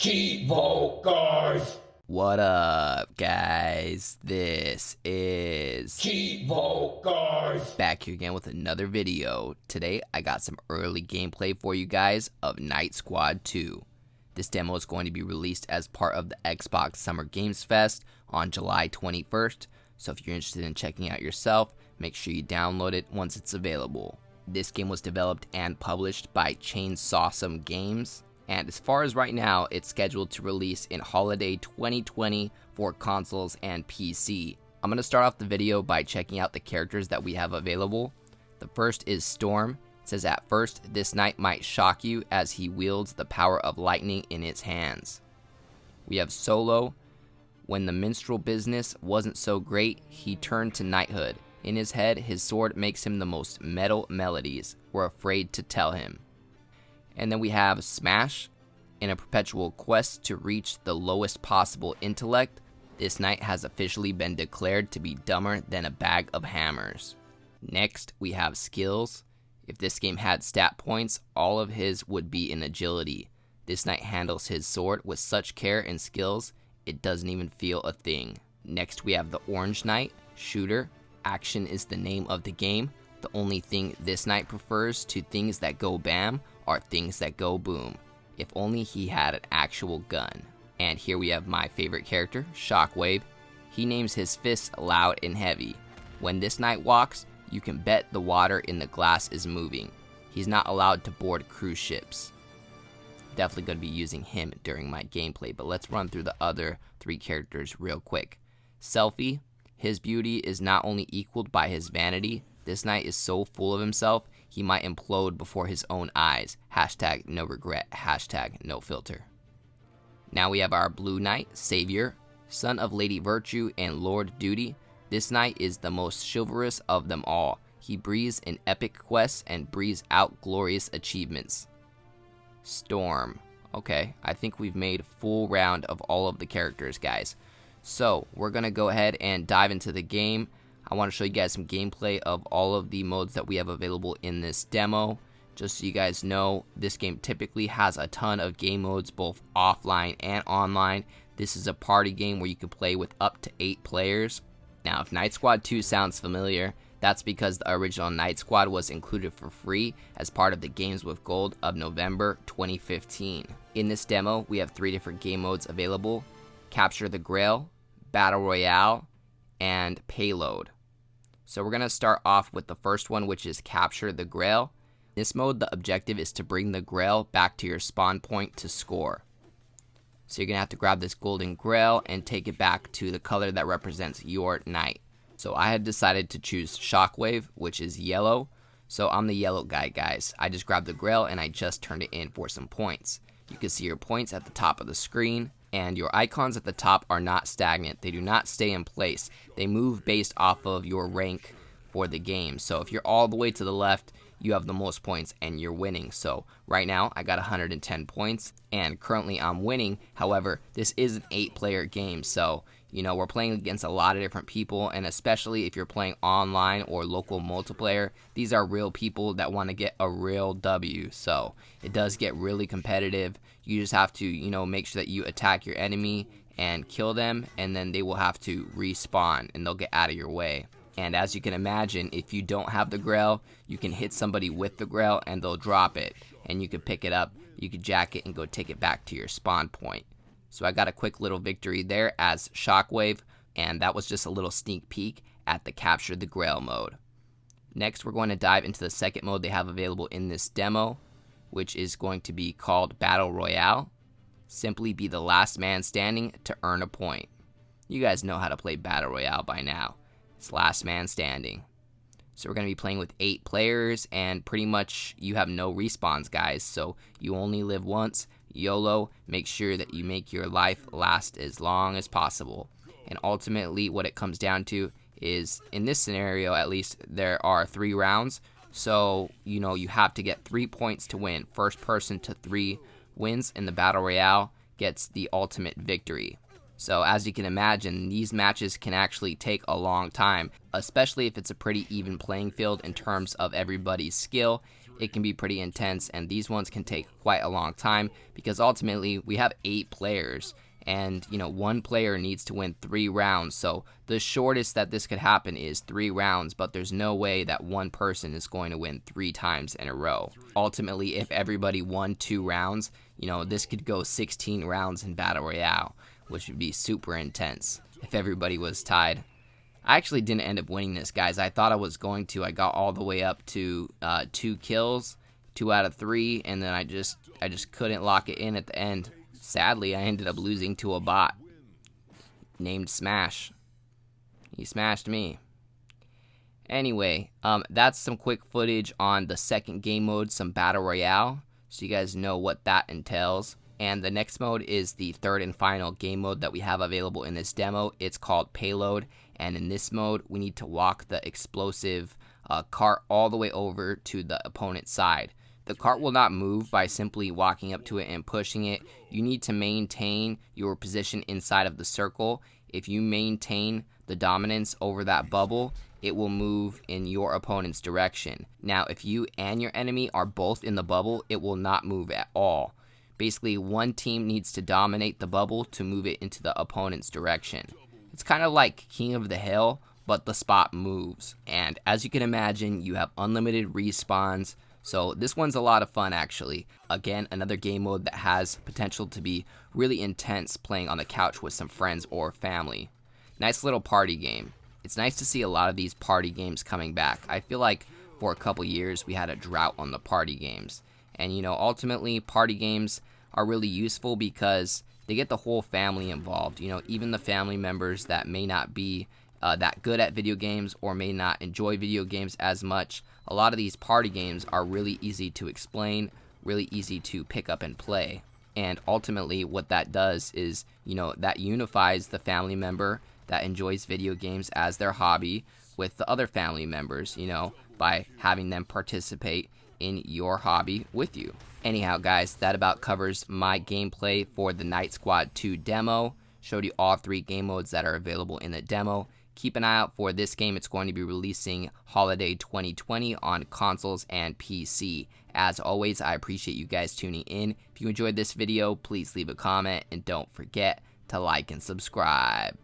Cheevo, guys! What up, guys? This is Cheevo, guys! back here again with another video. Today, I got some early gameplay for you guys of Night Squad 2. This demo is going to be released as part of the Xbox Summer Games Fest on July 21st, so if you're interested in checking out yourself, make sure you download it once it's available. This game was developed and published by Chainsawesome Games, and as far as right now, it's scheduled to release in holiday 2020 for consoles and PC. I'm going to start off the video by checking out the characters that we have available. The first is Storm. It says at first, this knight might shock you as he wields the power of lightning in his hands. We have Solo. When the minstrel business wasn't so great, he turned to knighthood. In his head, his sword makes him the most metal melodies. We're afraid to tell him. And then we have Smash. In a perpetual quest to reach the lowest possible intellect, this knight has officially been declared to be dumber than a bag of hammers. Next, we have Skills. If this game had stat points, all of his would be in agility. This knight handles his sword with such care and skills, it doesn't even feel a thing. Next, we have the Orange Knight, Shooter. Action is the name of the game. The only thing this knight prefers to things that go bam are things that go boom. If only he had an actual gun. And here we have my favorite character, Shockwave. He names his fists loud and heavy. When this knight walks, you can bet the water in the glass is moving. He's not allowed to board cruise ships. Definitely going to be using him during my gameplay, but let's run through the other three characters real quick. Selfie. His beauty is not only equaled by his vanity, this knight is so full of himself, he might implode before his own eyes. Hashtag no regret, hashtag no filter. Now we have our Blue Knight, Savior, son of Lady Virtue and Lord Duty. This knight is the most chivalrous of them all. He breathes in epic quests and breathes out glorious achievements. Storm. Okay, I think we've made a full round of all of the characters, guys. So, we're going to go ahead and dive into the game. I want to show you guys some gameplay of all of the modes that we have available in this demo. Just so you guys know, this game typically has a ton of game modes, both offline and online. This is a party game where you can play with up to 8 players. Now, if Night Squad 2 sounds familiar, that's because the original Night Squad was included for free as part of the Games with Gold of November 2015. In this demo, we have 3 different game modes available: Capture the Grail, Battle Royale, and Payload. So we're going to start off with the first one, which is Capture the Grail. In this mode, the objective is to bring the Grail back to your spawn point to score. So you're going to have to grab this golden Grail and take it back to the color that represents your knight. So I had decided to choose Shockwave, which is yellow. So I'm the yellow guy, guys. I just grabbed the Grail and I just turned it in for some points. You can see your points at the top of the screen. And your icons at the top are not stagnant. They do not stay in place. They move based off of your rank for the game. So if you're all the way to the left, you have the most points and you're winning. So right now I got 110 points and currently I'm winning. However, this is an 8-player game. So, you know, we're playing against a lot of different people, and especially if you're playing online or local multiplayer, these are real people that want to get a real W. So it does get really competitive. You just have to, you know, make sure that you attack your enemy and kill them, and then they will have to respawn and they'll get out of your way. And as you can imagine, if you don't have the Grail, you can hit somebody with the Grail and they'll drop it, and you can pick it up, you can jack it and go take it back to your spawn point. So I got a quick little victory there as Shockwave, and that was just a little sneak peek at the Capture the Grail mode. Next, we're going to dive into the second mode they have available in this demo, which is going to be called Battle Royale. Simply be the last man standing to earn a point. You guys know how to play Battle Royale by now. It's last man standing. So we're going to be playing with 8 players, and pretty much you have no respawns, guys. So you only live once. YOLO, make sure that you make your life last as long as possible. And ultimately what it comes down to is, in this scenario at least, there are 3 rounds. So, you know, you have to get 3 points to win. First person to 3 wins in the Battle Royale gets the ultimate victory. So as you can imagine, these matches can actually take a long time, especially if it's a pretty even playing field in terms of everybody's skill it can be pretty intense, and these ones can take quite a long time because ultimately we have 8 players, and one player needs to win 3 rounds. So the shortest that this could happen is 3 rounds, but there's no way that one person is going to win 3 times in a row. Ultimately, if everybody won 2 rounds, this could go 16 rounds in Battle Royale, which would be super intense if everybody was tied. I actually didn't end up winning this, guys. I thought I was going to. I got all the way up to 2 kills, 2 out of 3, and then I just couldn't lock it in at the end. Sadly, I ended up losing to a bot named Smash. He smashed me. Anyway, that's some quick footage on the second game mode, some Battle Royale, so you guys know what that entails. And the next mode is the third and final game mode that we have available in this demo. It's called Payload, and in this mode, we need to walk the explosive cart all the way over to the opponent's side. The cart will not move by simply walking up to it and pushing it. You need to maintain your position inside of the circle. If you maintain the dominance over that bubble, it will move in your opponent's direction. Now, if you and your enemy are both in the bubble, it will not move at all. Basically, one team needs to dominate the bubble to move it into the opponent's direction. It's kind of like King of the Hill, but the spot moves. And as you can imagine, you have unlimited respawns. So this one's a lot of fun, actually. Again, another game mode that has potential to be really intense playing on the couch with some friends or family. Nice little party game. It's nice to see a lot of these party games coming back. I feel like for a couple years we had a drought on the party games. And ultimately party games are really useful because they get the whole family involved. Even the family members that may not be that good at video games or may not enjoy video games as much. A lot of these party games are really easy to explain, really easy to pick up and play. And ultimately what that does is, that unifies the family member that enjoys video games as their hobby with the other family members, by having them participate in your hobby with you. Anyhow, guys, that about covers my gameplay for the Night Squad 2 demo. Showed you all 3 game modes that are available in the demo. Keep an eye out for this game. It's going to be releasing holiday 2020 on consoles and PC. As always, I appreciate you guys tuning in. If you enjoyed this video, please leave a comment and don't forget to like and subscribe.